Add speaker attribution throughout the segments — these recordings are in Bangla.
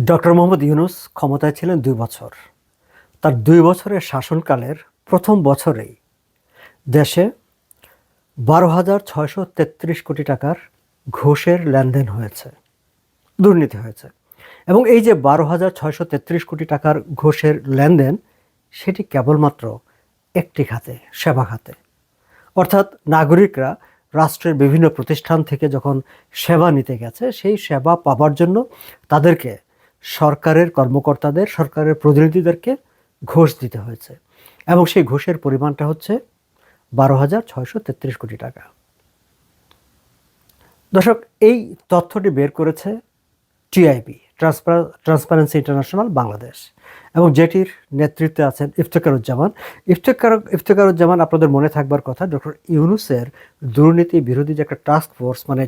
Speaker 1: ডক্টর মোহাম্মদ ইউনূস ক্ষমতায় ছিলেন ২ বছর। তার ২ বছরের শাসনকালের প্রথম বছরেই দেশে ১২,৬৩৩ কোটি টাকার ঘুষের লেনদেন হয়েছে, দুর্নীতি হয়েছে। এবং এই যে ১২,৬৩৩ কোটি টাকার ঘুষের লেনদেন, সেটি কেবলমাত্র একটি খাতে, সেবা খাতে। অর্থাৎ নাগরিকরা রাষ্ট্রের বিভিন্ন প্রতিষ্ঠান থেকে যখন সেবা নিতে গেছে, সেই সেবা পাবার জন্য তাদেরকে সরকারের কর্মকর্তাদের, সরকারের প্রতিনিধিদেরকে ঘুষ দিতে হয়েছে। এবং সেই ঘুষের পরিমাণটা হচ্ছে ১২,৬৩৩ কোটি টাকা। দর্শক, এই তথ্যটি বের করেছে টিআইবি, ট্রান্সপারেন্সি ইন্টারন্যাশনাল বাংলাদেশ, এবং যেটির নেতৃত্বে আছেন ইফতেখারুজ্জামান। আপনাদের মনে থাকবার কথা, ডক্টর ইউনূসের দুর্নীতি বিরোধী যে একটা টাস্ক ফোর্স, মানে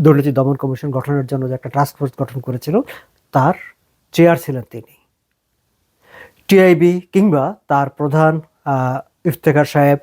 Speaker 1: দুর্নীতি দমন কমিশন গঠনের জন্য যে একটা টাস্ক ফোর্স গঠন করেছিল, তার চেয়ার ছিলেন তিনি। টিআইবি কিংবা তার প্রধান ইফতেখার সাহেব,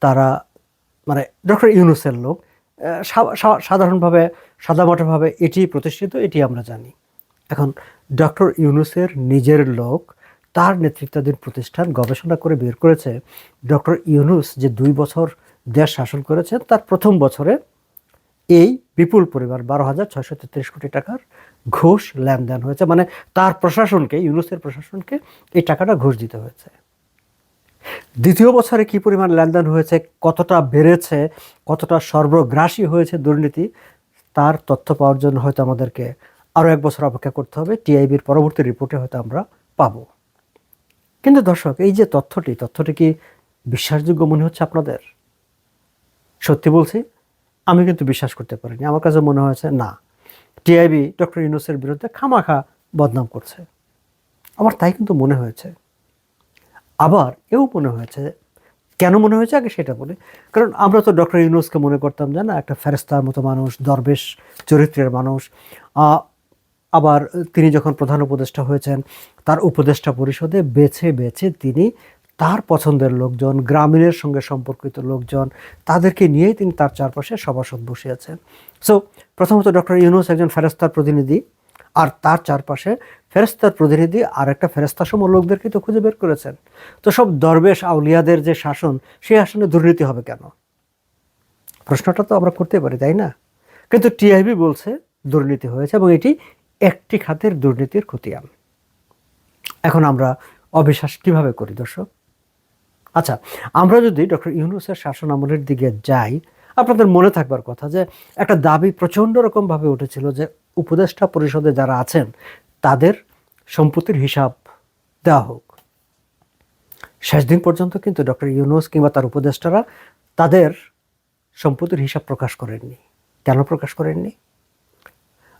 Speaker 1: তারা মানে ডক্টর ইউনূসের লোক। সাধারণভাবে, সাদামাটাভাবে এটি প্রতিষ্ঠিত, এটি আমরা জানি। এখন ডক্টর ইউনূসের নিজের লোক, তার নেতৃত্বাধীন প্রতিষ্ঠান গবেষণা করে বের করেছে, ডক্টর ইউনূস যে ২ বছর দেশ শাসন করেছেন, তার প্রথম বছরে এই বিপুল পরিমাণ ১২,৬৩৩ কোটি টাকার ঘুষ লেনদেন হয়েছে। মানে তার প্রশাসনকে, ইউনূসের প্রশাসনকে এই টাকাটা ঘুষ দিতে হয়েছে। দ্বিতীয় বছরে কি পরিমাণ লেনদেন হয়েছে, কতটা বেড়েছে, কতটা সর্বগ্রাসী হয়েছে দুর্নীতি, তার তথ্য পাওয়ার জন্য হয়তো আমাদেরকে আরও ১ বছর অপেক্ষা করতে হবে। টিআইবির পরবর্তী রিপোর্টে হয়তো আমরা পাবো। কিন্তু দর্শক, এই যে তথ্যটি কি বিশ্বাসযোগ্য মনে হচ্ছে আপনাদের? সত্যি বলছি, আমি কিন্তু বিশ্বাস করতে পারিনি। আমার কাছে মনে হয়েছে না, টিআইবি ডক্টর ইউনূসের বিরুদ্ধে খামাখা বদনাম করছে। আমার তাই কিন্তু মনে হয়েছে। আবার এও মনে হয়েছে, কেন মনে হয়েছে আগে সেটা বলি। কারণ আমরা তো ডক্টর ইউনূসকে মনে করতাম যে না, একটা ফেরেস্তার মতো মানুষ, দরবেশ চরিত্রের মানুষ। আবার তিনি যখন প্রধান উপদেষ্টা হয়েছেন, তার উপদেষ্টা পরিষদে বেছে বেছে তিনি তার পছন্দের লোকজন, গ্রামীণের সঙ্গে সম্পর্কিত লোকজন, তাদেরকে নিয়েই তিনি তার চারপাশে সভাসদ বসিয়েছেন। সো প্রথমত ডক্টর ইউনূস একজন ফেরেস্তার প্রতিনিধি, আর তার চারপাশে ফেরেস্তার প্রতিনিধি আর একটা ফেরেস্তাসম লোকদেরকে তো খুঁজে বের করেছেন। তো সব দরবেশ আউলিয়াদের যে শাসন, সেই আসনে দুর্নীতি হবে কেন? প্রশ্নটা তো আমরা করতে পারি, তাই না? কিন্তু টিআইবি বলছে দুর্নীতি হয়েছে, এবং এটি একটি খাতের দুর্নীতির খতিয়ান। এখন আমরা অবিশ্বাস কিভাবে করি দর্শক? আচ্ছা, আমরা যদি ডক্টর ইউনূসের শাসন আমলের দিকে যাই, আপনাদের মনে থাকবার কথা যে একটা দাবি প্রচণ্ড রকমভাবে উঠেছিল যে উপদেষ্টা পরিষদে যারা আছেন তাদের সম্পত্তির হিসাব দেওয়া হোক। শেষ দিন পর্যন্ত কিন্তু ডক্টর ইউনূস কিংবা তার উপদেষ্টারা তাদের সম্পত্তির হিসাব প্রকাশ করেননি। কেন প্রকাশ করেননি?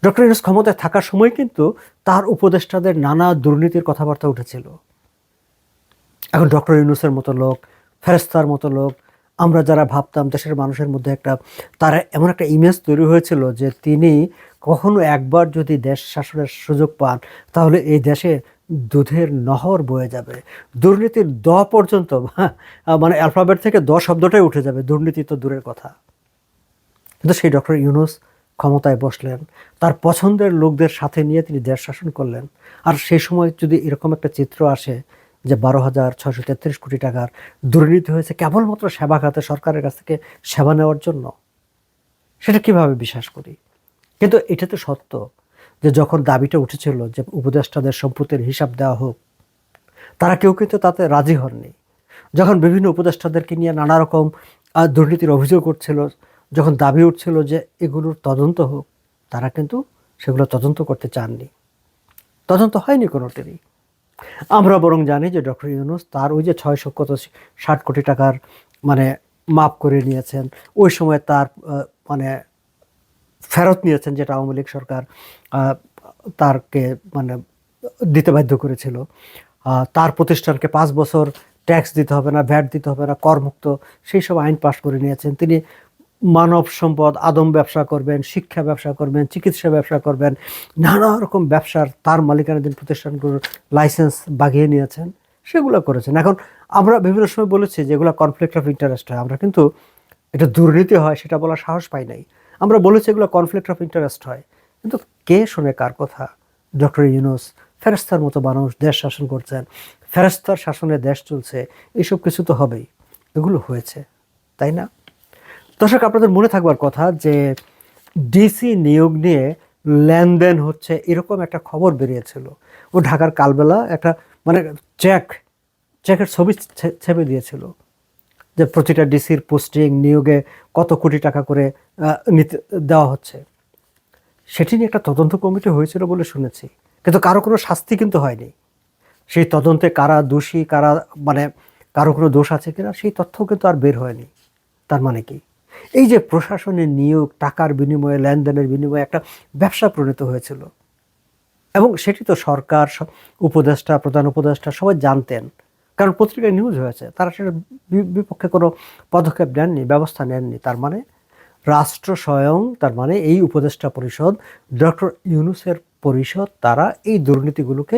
Speaker 1: ডক্টর ইউনূস ক্ষমতায় থাকার সময় কিন্তু তার উপদেষ্টাদের নানা দুর্নীতির কথাবার্তা উঠেছিল। এখন ডক্টর ইউনূসের মতো লোক, ফেরেস্তার মতো লোক, আমরা যারা ভাবতাম দেশের মানুষের মধ্যে তার এমন একটা ইমেজ তৈরি হয়েছিল যে তিনি কখনো একবার যদি দেশ শাসনের সুযোগ পান, তাহলে এই দেশে দুধের নহর বয়ে যাবে। দুর্নীতির দ পর্যন্ত, মানে অ্যালফাবেট থেকে দ শব্দটাই উঠে যাবে, দুর্নীতি তো দূরের কথা। কিন্তু সেই ডক্টর ইউনূস ক্ষমতায় বসলেন, তার পছন্দের লোকদের সাথে নিয়ে তিনি দেশ শাসন করলেন। আর সেই সময় যদি এরকম একটা চিত্র আসে যে ১২,৬৩৩ কোটি টাকার দুর্নীতি হয়েছে কেবলমাত্র সেবা খাতে, সরকারের কাছ থেকে সেবা নেওয়ার জন্য, সেটা কিভাবে বিশ্বাস করি? কিন্তু এটা তো সত্য যে যখন দাবিটা উঠেছিল যে উপদেষ্টাদের সম্পত্তির হিসাব দেওয়া হোক, তারা কেউ কিন্তু তাতে রাজি হননি। যখন বিভিন্ন উপদেষ্টাদেরকে নিয়ে নানা রকম দুর্নীতির অভিযোগ উঠছিল, যখন দাবি উঠছিল যে এগুলোর তদন্ত হোক, তারা কিন্তু সেগুলো তদন্ত করতে চাননি। তদন্ত হয়নি কোনোটিরই। আমরা বরং জানি যে ডক্টর ইউনূস তার ওই যে ৬৬০ কোটি টাকার মানে মাপ করে নিয়েছেন, ওই সময় তার মানে ফেরত নিয়েছেন, যেটা আওয়ামী লীগ সরকার তারকে মানে দিতে বাধ্য করেছিল। তার প্রতিষ্ঠানকে ৫ বছর ট্যাক্স দিতে হবে না, ভ্যাট দিতে হবে না, করমুক্ত, সেই সব আইন পাশ করে নিয়েছেন। তিনি মানব সম্পদ আদম ব্যবসা করবেন, শিক্ষা ব্যবসা করবেন, চিকিৎসা ব্যবসা করবেন, নানা রকম ব্যবসার তার মালিকানাধীন প্রতিষ্ঠানগুলোর লাইসেন্স বাগিয়ে নিয়েছেন, সেগুলো করেছেন। এখন আমরা বিভিন্ন সময় বলেছি যে এগুলো কনফ্লিক্ট অফ ইন্টারেস্ট হয়, আমরা কিন্তু এটা দুর্নীতি হয় সেটা বলার সাহস পাই নাই। আমরা বলেছি এগুলো কনফ্লিক্ট অফ ইন্টারেস্ট হয়, কিন্তু কে শোনে কার কথা? ডক্টর ইউনূস ফেরেশতার মতো মানুষ দেশ শাসন করছেন, ফেরেশতার শাসনে দেশ চলছে, এইসব কিছু তো হবেই। এগুলো হয়েছে, তাই না? দর্শক, আপনাদের মনে থাকবার কথা যে ডিসি নিয়োগ নিয়ে লেনদেন হচ্ছে এরকম একটা খবর বেরিয়েছিল। ও ঢাকার কালবেলা একটা মানে চেকের ছবি ছেপে দিয়েছিল যে প্রতিটা ডিসির পোস্টিং নিয়োগে কত কোটি টাকা করে নিতে দেওয়া হচ্ছে। সেটি নিয়ে একটা তদন্ত কমিটি হয়েছিল বলে শুনেছি, কিন্তু কারো কোনো শাস্তি কিন্তু হয়নি। সেই তদন্তে কারা দোষী, কারা মানে কারো কোনো দোষ আছে কিনা সেই তথ্য কিন্তু আর বের হয়নি। তার মানে কি, এই যে প্রশাসনের নিয়োগ টাকার বিনিময়ে, লেনদেনের বিনিময়ে একটা ব্যবসা পরিণত হয়েছিল, এবং সেটি তো সরকার, উপদেষ্টা, প্রধান উপদেষ্টা সবাই জানতেন, কারণ পত্রিকায় নিউজ হয়েছে। তারা সেটার বিপক্ষে কোনো পদক্ষেপ নেননি, ব্যবস্থা নেননি। তার মানে রাষ্ট্র স্বয়ং, তার মানে এই উপদেষ্টা পরিষদ, ডক্টর ইউনূসের পরিষদ, তারা এই দুর্নীতিগুলোকে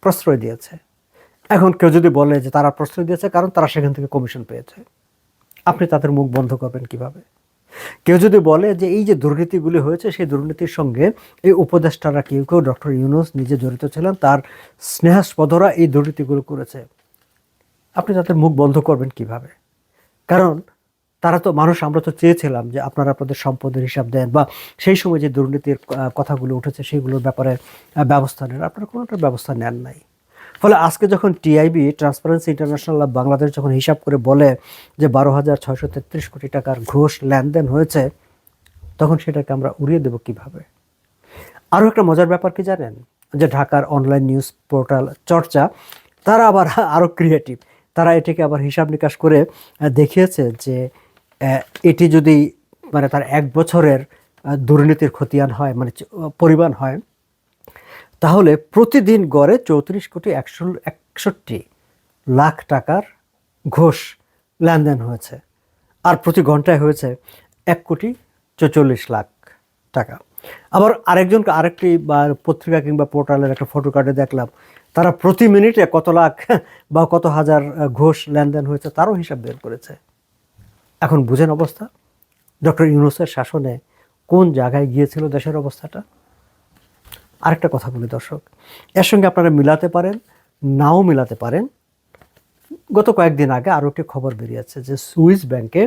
Speaker 1: প্রশ্রয় দিয়েছে। এখন কেউ যদি বলে যে তারা প্রশ্রয় দিয়েছে কারণ তারা সেখান থেকে কমিশন পেয়েছে, আপনি তাদের মুখ বন্ধ করবেন কিভাবে? কেউ যদি বলে যে এই যে দুর্নীতিগুলি হয়েছে, সেই দুর্নীতির সঙ্গে এই উপদেষ্টারা কেউ কেউ, ডক্টর ইউনূস নিজে জড়িত ছিলেন, তার স্নেহাস্পদরা এই দুর্নীতিগুলো করেছে, আপনি তাদের মুখ বন্ধ করবেন কিভাবে? কারণ তারা তো মানুষ, আমরা তো চেয়েছিলাম যে আপনারা আপনাদের সম্পদের হিসাব দেন, বা সেই সময় যে দুর্নীতির কথাগুলো উঠেছে সেগুলোর ব্যাপারে ব্যবস্থা নেন। আপনারা কোনোটা ব্যবস্থা নেন নাই। ফলে আজকে যখন টিআইবি, ট্রান্সপারেন্সি ইন্টারন্যাশনাল বাংলাদেশ যখন হিসাব করে বলে যে 12,633 কোটি টাকার ঘুষ লেনদেন হয়েছে, তখন সেটাকে আমরা উড়িয়ে দেব কিভাবে? আরও একটা মজার ব্যাপার কি জানেন, যে ঢাকার অনলাইন নিউজ পোর্টাল চর্চা, তারা আবার আরও ক্রিয়েটিভ। তারা এটাকে আবার হিসাব নিকাশ করে দেখিয়েছে যে এটি যদি মানে তার 1 বছরের দুর্নীতির খতিয়ান হয়, মানে পরিমাণ হয়, তাহলে প্রতিদিন গড়ে 34,61,61 টাকার ঘুষ লেনদেন হয়েছে, আর প্রতি ঘন্টায় হয়েছে 1,44,00,000 টাকা। আবার আরেকটি বা পত্রিকা কিংবা পোর্টালের একটা ফটো কার্ডে দেখলাম, তারা প্রতি মিনিটে কত লাখ বা কত হাজার ঘুষ লেনদেন হয়েছে তারও হিসাব বের করেছে। এখন বুঝেন অবস্থা, ডক্টর ইউনূসের শাসনে কোন জায়গায় গিয়েছিল দেশের অবস্থাটা। আরেকটা কথা বলি দর্শক, এর সঙ্গে আপনারা মিলাতে পারেন, নাও মিলাতে পারেন। গত কয়েকদিন আগে আরও একটি খবর বেরিয়েছে যে সুইস ব্যাংকে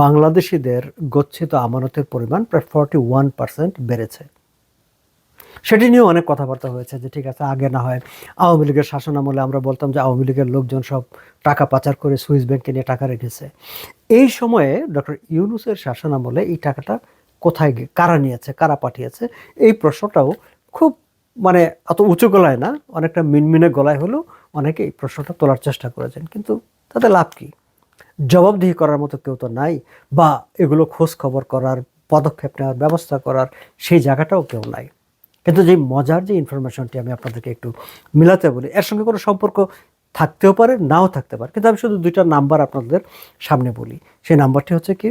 Speaker 1: বাংলাদেশিদের গচ্ছিত আমানতের পরিমাণ প্রায় 41% বেড়েছে। সেটি নিয়েও অনেক কথাবার্তা হয়েছে যে ঠিক আছে, আগে না হয় আওয়ামী লীগের শাসন আমলে আমরা বলতাম যে আওয়ামী লীগের লোকজন সব টাকা পাচার করে সুইস ব্যাংকে নিয়ে টাকা রেখেছে। এই সময়ে ডক্টর ইউনূসের শাসন আমলে এই টাকাটা কোথায় কারা নিয়েছে, কারা পাঠিয়েছে, এই প্রশ্নটাও খুব মানে অত উঁচু গলায় না, অনেকটা মিনমিনে গলায় হলেও অনেকে এই প্রশ্নটা তোলার চেষ্টা করেছেন, কিন্তু তাতে লাভ কি? জবাবদিহি করার মতো কেউ তো নাই, বা এগুলো খোঁজ খবর করার, পদক্ষেপ নেওয়ার, ব্যবস্থা করার সেই জায়গাটাও কেউ নাই। কিন্তু যে মজার যে ইনফরমেশনটি আমি আপনাদেরকে একটু মিলাতে বলি, এর সঙ্গে কোনো সম্পর্ক থাকতেও পারে, নাও থাকতে পারে, কিন্তু আমি শুধু 2টা নাম্বার আপনাদের সামনে বলি। সেই নাম্বারটি হচ্ছে কি,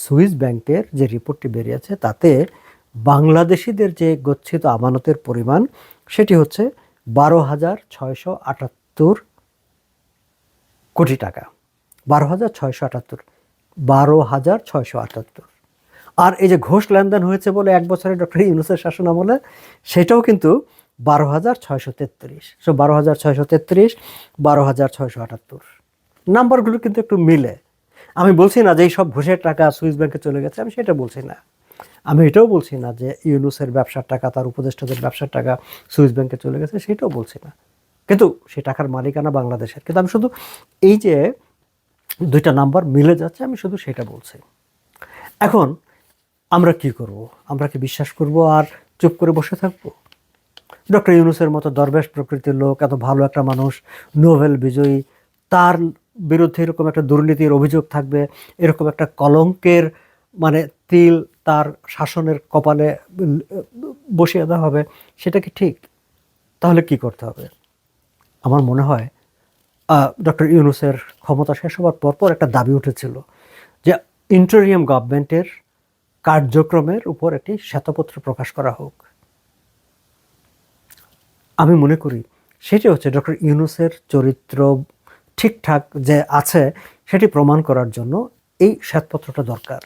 Speaker 1: সুইস ব্যাংকের যে রিপোর্টটি বেরিয়েছে তাতে বাংলাদেশিদের যে গচ্ছিত আমানতের পরিমাণ সেটি হচ্ছে 12,678 কোটি টাকা। 12,678, 12,678। আর এই যে ঘুষ লেনদেন হয়েছে বলে 1 বছরে ডক্টর ইউনূসের শাসন আমলে, সেটাও কিন্তু 12,633। 12,633, 12,678 নাম্বারগুলো কিন্তু একটু মিলে। আমি বলছি না যে এই সব ঘুষের টাকা সুইস ব্যাংকে চলে গেছে, আমি সেটা বলছি না। আমি এটাও বলছি না যে ইউনূসের ব্যবসার টাকা, তার উপদেষ্টাদের ব্যবসার টাকা সুইস ব্যাংকে চলে গেছে, সেটাও বলছি না। কিন্তু সেই টাকার মালিকানা বাংলাদেশের। কিন্তু আমি শুধু এই যে 2টা নাম্বার মিলে যাচ্ছে, আমি শুধু সেটা বলছি। এখন আমরা কি করব? আমরা কি বিশ্বাস করব আর চুপ করে বসে থাকব? ডক্টর ইউনূসের মতো দরবেশ প্রকৃতির লোক, এত ভালো একটা মানুষ, নোবেল বিজয়ী, তার বিরুদ্ধে এরকম একটা দুর্নীতির অভিযোগ থাকবে, এরকম একটা কলঙ্কের মানে তিল তার শাসনের কপালে বসিয়ে দেওয়া হবে, সেটা কি ঠিক? তাহলে কি করতে হবে? আমার মনে হয় ডক্টর ইউনূসের ক্ষমতা শেষ হওয়ার পরপর একটা দাবি উঠেছিল যে ইন্টারিয়াম গভর্নমেন্টের কার্যক্রমের উপর একটি শ্বেতপত্র প্রকাশ করা হোক। আমি মনে করি সেটি হচ্ছে ডক্টর ইউনূসের চরিত্র ঠিকঠাক যে আছে সেটি প্রমাণ করার জন্য এই শ্বেতপত্রটা দরকার।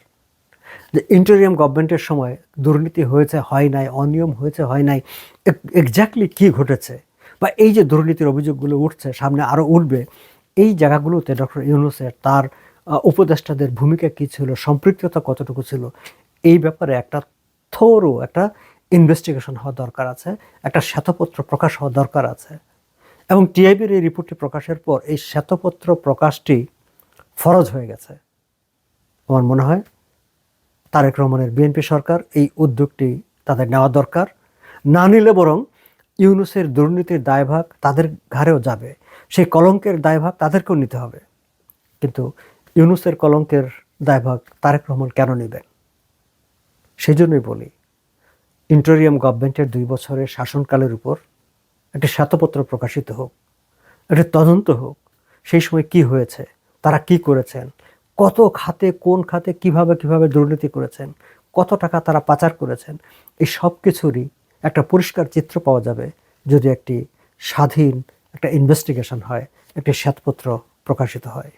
Speaker 1: যে ইন্টারিয়াম গভর্নমেন্টের সময় দুর্নীতি হয়েছে হয় নাই, অনিয়ম হয়েছে হয় নাই, এক্স্যাক্টলি কী ঘটেছে, বা এই যে দুর্নীতির অভিযোগগুলো উঠছে, সামনে আরও উঠবে, এই জায়গাগুলোতে ডক্টর ইউনূসের তার উপদেষ্টাদের ভূমিকা কী ছিল, সম্পৃক্ততা কতটুকু ছিল, এই ব্যাপারে একটা থোরো একটা ইনভেস্টিগেশন হওয়া দরকার আছে, একটা শ্বেতপত্র প্রকাশ হওয়া দরকার আছে। এবং টিআইবির এই রিপোর্টটি প্রকাশের পর এই শ্বেতপত্র প্রকাশটি ফরজ হয়ে গেছে। আমার মনে হয় তারেক রহমানের বিএনপি সরকার এই উদ্যোগটি তাদের নেওয়া দরকার। না নিলে বরং ইউনূসের দুর্নীতির দায়ভাগ তাদের ঘাড়েও যাবে, সেই কলঙ্কের দায়ভাগ তাদেরকেও নিতে হবে। কিন্তু ইউনূসের কলঙ্কের দায়ভাগ তারেক রহমান কেন নেবেন? সেই জন্যই বলি, ইন্টারিয়াম গভর্নমেন্টের 2 বছরের শাসনকালের উপর একটি শ্বেতপত্র প্রকাশিত হোক, একটি তদন্ত হোক, সেই সময় কি হয়েছে, তারা কি করেছেন, কত খাতে, কোন খাতে কিভাবে দুর্নীতি করেছেন, কত টাকা তারা পাচার করেছেন, এই সব কিছুরই একটা পরিষ্কার চিত্র পাওয়া যাবে যদি একটি স্বাধীন একটা ইনভেস্টিগেশন হয়, একটি শ্বেতপত্র প্রকাশিত হয়।